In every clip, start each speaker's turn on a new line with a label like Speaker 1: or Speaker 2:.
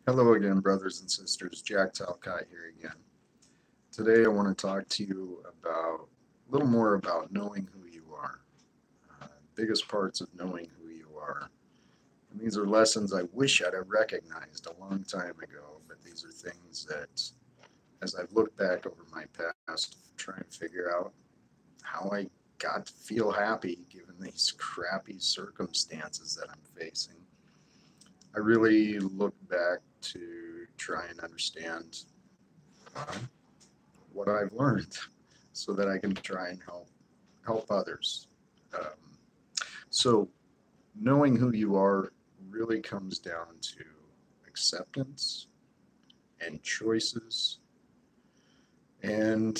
Speaker 1: Hello again, brothers and sisters. Jack Talcott here again. Today I want to talk to you about a little more about knowing who you are. Biggest parts of knowing who you are. And these are lessons I wish I'd have recognized a long time ago, but these are things that, as I've looked back over my past, trying to figure out how I got to feel happy given these crappy circumstances that I'm facing. I really look back to try and understand uh, what I've learned so that I can try and help others. Um, so knowing who you are really comes down to acceptance and choices. And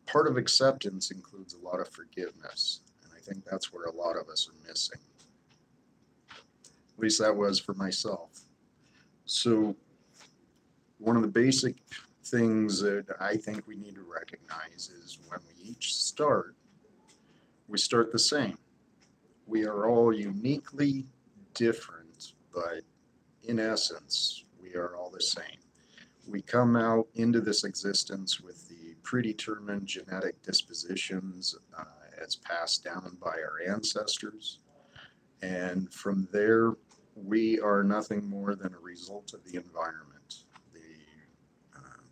Speaker 1: part of acceptance includes a lot of forgiveness. And I think that's where a lot of us are missing. At least that was for myself. So one of the basic things that I think we need to recognize is when we each start, we start the same. We are all uniquely different, but in essence, we are all the same. We come out into this existence with the predetermined genetic dispositions as passed down by our ancestors. And from there, we are nothing more than a result of the environment, um,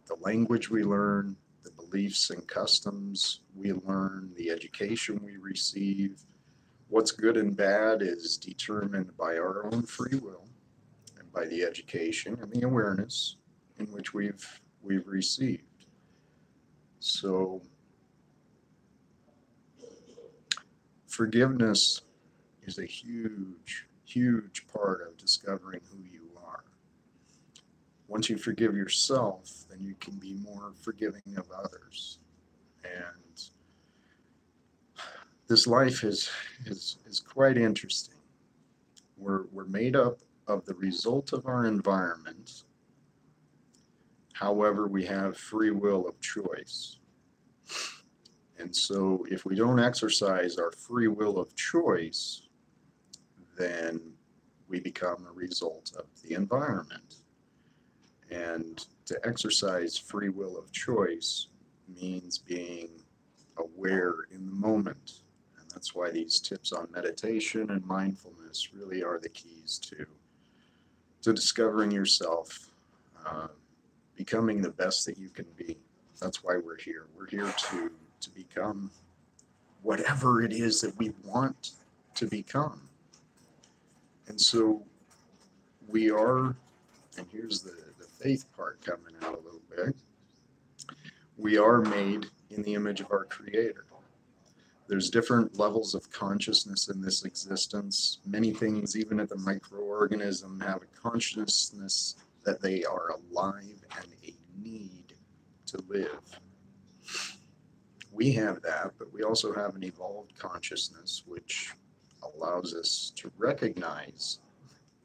Speaker 1: the language we learn, the beliefs and customs we learn, the education we receive. What's good and bad is determined by our own free will and by the education and the awareness in which we've received. So forgiveness is a huge part of discovering who you are. Once you forgive yourself, then you can be more forgiving of others. And this life is quite interesting. We're made up of the result of our environment. However, we have free will of choice. And so if we don't exercise our free will of choice, then we become a result of the environment. And to exercise free will of choice means being aware in the moment. And that's why these tips on meditation and mindfulness really are the keys to discovering yourself, uh, becoming the best that you can be. That's why we're here. We're here to become whatever it is that we want to become. And so we are, and here's the faith part coming out a little bit, we are made in the image of our Creator. There's different levels of consciousness in this existence. Many things, even at the microorganism, have a consciousness that they are alive and a need to live. We have that, but we also have an evolved consciousness which allows us to recognize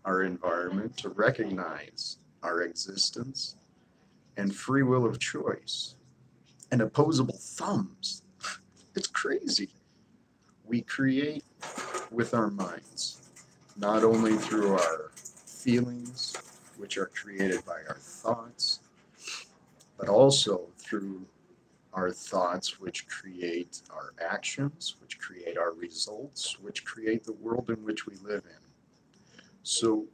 Speaker 1: our environment, to recognize our existence, and free will of choice, and opposable thumbs. It's crazy. We create with our minds, not only through our feelings, which are created by our thoughts, but also through our thoughts, which create our actions, which create our results, which create the world in which we live in. So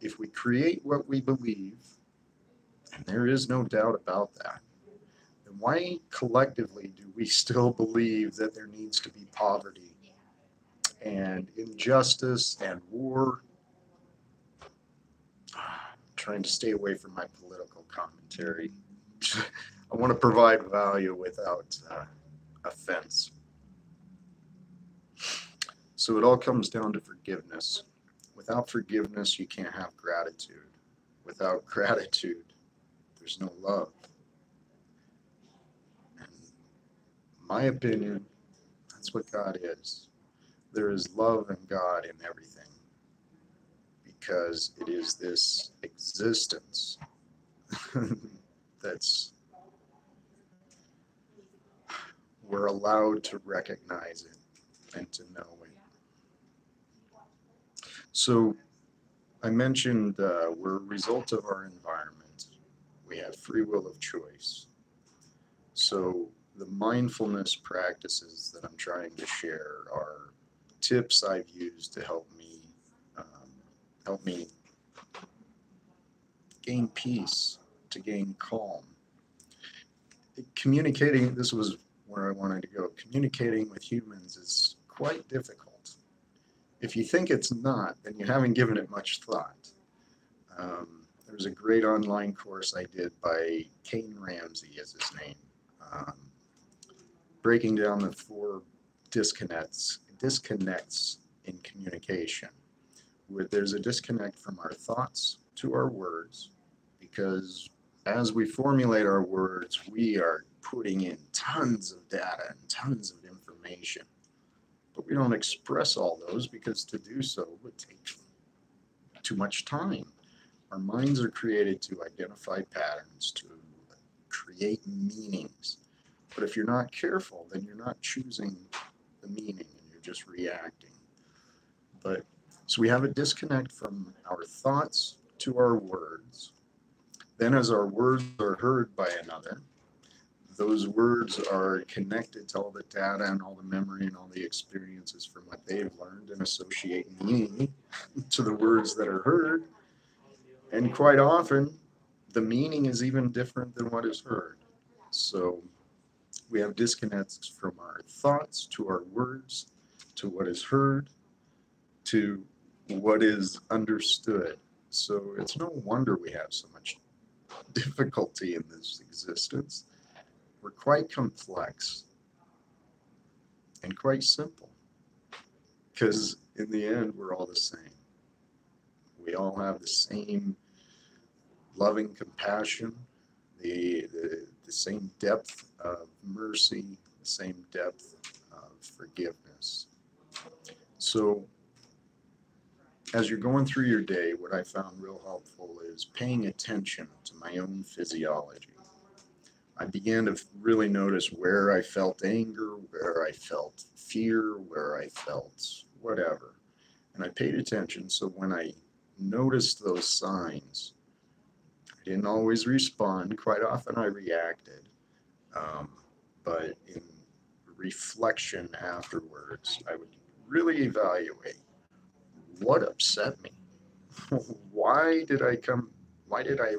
Speaker 1: if we create what we believe, and there is no doubt about that, then why collectively do we still believe that there needs to be poverty and injustice and war? I'm trying to stay away from my political commentary. I want to provide value without offense. So it all comes down to forgiveness. Without forgiveness, you can't have gratitude. Without gratitude, there's no love. And in my opinion, that's what God is. There is love in God in everything because it is this existence that's we're allowed to recognize it and to know it. So I mentioned we're a result of our environment. We have free will of choice. So the mindfulness practices that I'm trying to share are tips I've used to um, help me gain peace, to gain calm. Communicating, this was where I wanted to go. Communicating with humans is quite difficult. If you think it's not, then you haven't given it much thought. There was a great online course I did by Kane Ramsey, is his name, um, breaking down the four disconnects in communication. Where there's a disconnect from our thoughts to our words, because as we formulate our words, we are putting in tons of data and tons of information, but we don't express all those because to do so would take too much time. Our minds are created to identify patterns, to create meanings. But if you're not careful, then you're not choosing the meaning and you're just reacting. But so we have a disconnect from our thoughts to our words. Then, as our words are heard by another, those words are connected to all the data and all the memory and all the experiences from what they've learned and associate meaning to the words that are heard. And quite often, the meaning is even different than what is heard. So we have disconnects from our thoughts to our words, to what is heard, to what is understood. So it's no wonder we have so much difficulty in this existence. We're quite complex and quite simple because in the end, we're all the same. We all have the same loving compassion, the same depth of mercy, the same depth of forgiveness. So as you're going through your day, what I found real helpful is paying attention to my own physiology. I began to really notice where I felt anger, where I felt fear, where I felt whatever. And I paid attention. So when I noticed those signs, I didn't always respond. Quite often I reacted. Um, but in reflection afterwards, I would really evaluate what upset me. Why did I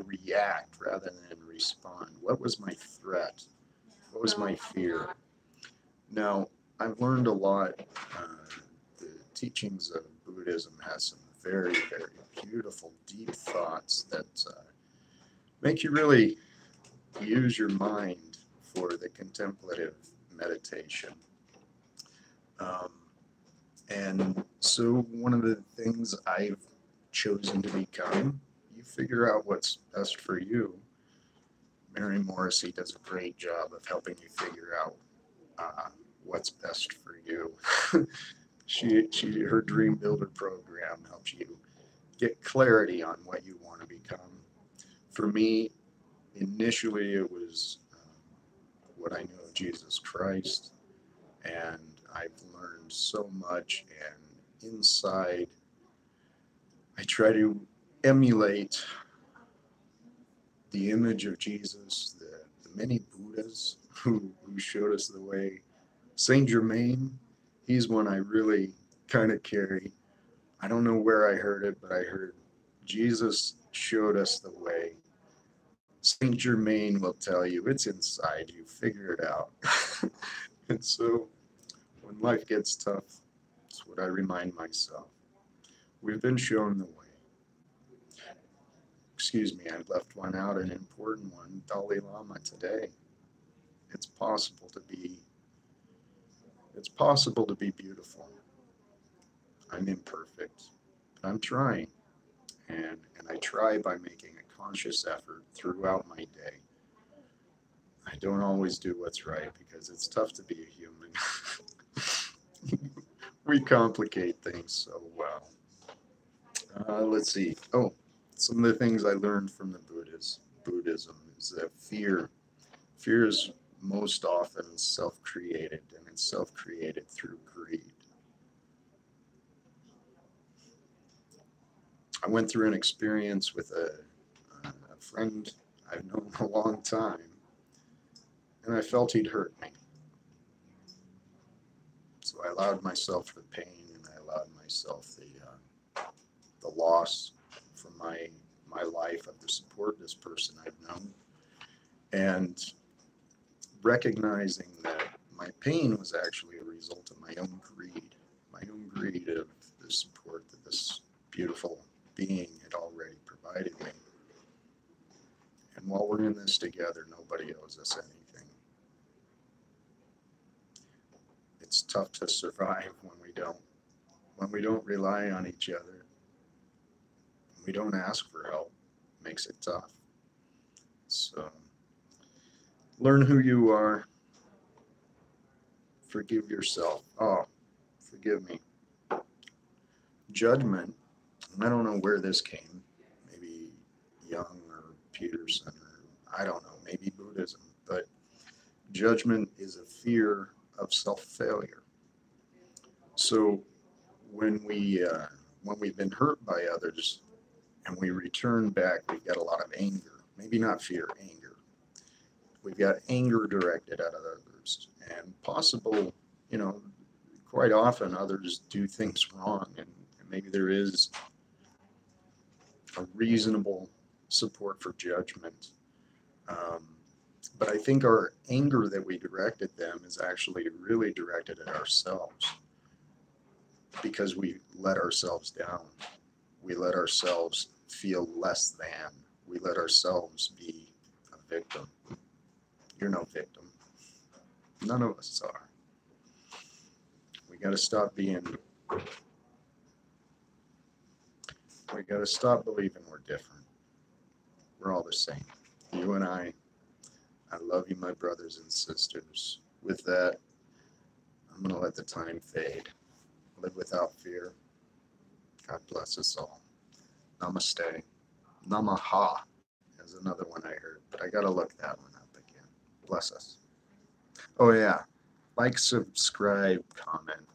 Speaker 1: react rather than respond? What was my threat? What was my fear? Now, I've learned a lot. The teachings of Buddhism has some very, very beautiful, deep thoughts that make you really use your mind for the contemplative meditation. Um, and so one of the things I've chosen to become, you figure out what's best for you. Mary Morrissey does a great job of helping you figure out what's best for you. Her Dream Builder program helps you get clarity on what you want to become. For me, initially it was what I knew of Jesus Christ, and I've learned so much, and inside I try to emulate the image of Jesus, the many Buddhas who showed us the way. Saint Germain, he's one I really kind of carry. I don't know where I heard it, but I heard Jesus showed us the way. Saint Germain will tell you it's inside you, figure it out. And so when life gets tough, it's what I remind myself. We've been shown the way. Excuse me, I left one out, an important one. Dalai Lama today. It's possible to be beautiful. I'm imperfect, but I'm trying. And I try by making a conscious effort throughout my day. I don't always do what's right because it's tough to be a human. We complicate things so well. Let's see. Oh, some of the things I learned from the Buddhism is that fear is most often self-created, and it's self-created through greed. I went through an experience with a friend I've known a long time, and I felt he'd hurt me. So I allowed myself the pain, and I allowed myself the loss from my life of the support this person I've known, and recognizing that my pain was actually a result of my own greed of the support that this beautiful being had already provided me. And while we're in this together, nobody owes us anything. It's tough to survive when we don't rely on each other, when we don't ask for help. It makes it tough. So learn who you are. Forgive yourself. Oh, forgive me. Judgment, I don't know where this came. Maybe Jung or Peterson, or I don't know, maybe Buddhism. But judgment is a fear of self-failure. So when we've been hurt by others and we return back, we've got a lot of anger. Maybe not fear, anger. We've got anger directed at others, and possible, quite often others do things wrong, and maybe there is a reasonable support for judgment. But I think our anger that we direct at them is actually really directed at ourselves, because we let ourselves down. We let ourselves feel less than. We let ourselves be a victim. You're no victim. None of us are. We got to stop believing we're different. We're all the same. You and I love you, my brothers and sisters. With that, I'm going to let the time fade. Live without fear. God bless us all. Namaste. Namaha is another one I heard, but I got to look that one up again. Bless us. Oh, yeah. Like, subscribe, comment.